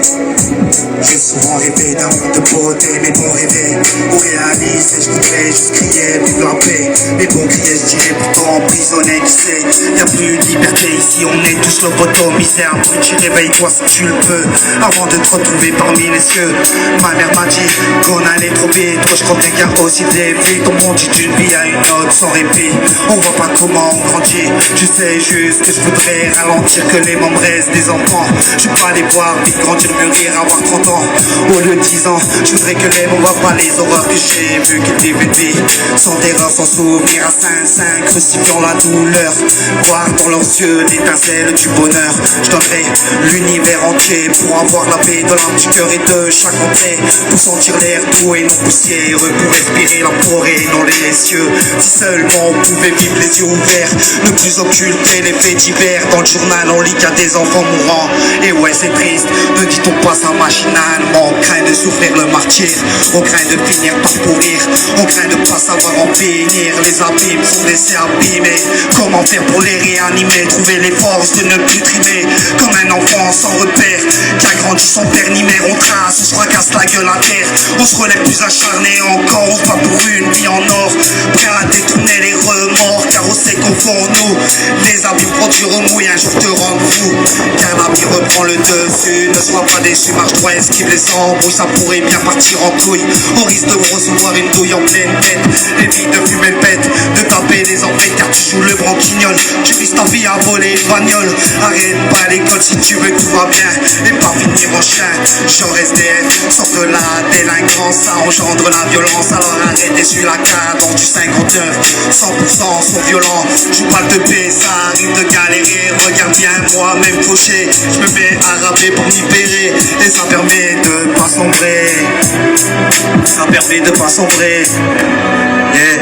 J'ai souvent rêvé d'un monde de beauté, mais bon rêver pour réaliser, je voudrais juste crier, vive la paix. Mais bon crier, je dirais pourtant emprisonné, qui sait. Y'a plus de liberté ici, on est tous lobotomisés. Abruti, réveille-toi si tu le peux, avant de te retrouver parmi les cieux. Ma mère m'a dit qu'on allait trop vite, moi je compte les gardes aussi vite. On monte d'une vie à une autre sans répit. On voit pas comment on grandit. Je sais juste que je voudrais ralentir, que les membres restent des enfants. Je veux pas les voir vite grandir, mûrir, avoir 30 ans au lieu de 10 ans. Je voudrais que les mots voient pas les horreurs que j'ai vu, qu'ils vivent une vie sans terreur, sans souvenir à 5-5, crucifiant la douleur. Voir dans leurs yeux l'étincelle du bonheur. Je donnerai l'univers entier pour avoir la paix de l'âme, du cœur et de chaque entrée, pour sentir l'air doux et non poussiéreux, pour respirer la forêt dans les cieux. Si seulement on pouvait vivre les yeux ouverts, ne plus occulter les faits divers. Dans le journal on lit qu'il y a des enfants mourants, et ouais c'est triste, ne dit-on pas ça machinalement. On craint de souffrir le martyr, on craint de finir par pourrir, on craint de pas savoir en finir. Les abîmes sont laissés abîmer, comment faire pour les réanimer? Trouver les forces de ne plus trimer, comme un enfant sans repère qui a grandi sans père ni mère. On trace, on se fracasse la gueule à terre, on se relève plus acharné encore. On se bat pour une vie en or, prêt à détourner les remords, car on sait qu'au fond nous, les abîmes produiront mouille, un jour te rendre fou, car la vie reprend le dessus. Ne sois pas déçu, marche droit, esquive les embrouilles, ça pourrait bien partir en couille. On risque de recevoir une douille en pleine tête, évite de fumer le pète, de taper les empêtes, car tu joues le branquignol. Tu risques ta vie à voler une bagnole. Arrête pas l'école si tu veux que tout va bien, et pas finir en chien. Genre SDF, sort de la délinquance, ça engendre la violence. Alors arrête et suis la cadence du 59, 100% sont violents. Joue pas de paix, ça arrive de galérer. Regarde bien moi-même fauché, je me mets à rapper pour libérer, et ça permet de pas sombrer, ça permet de pas sombrer, yeah.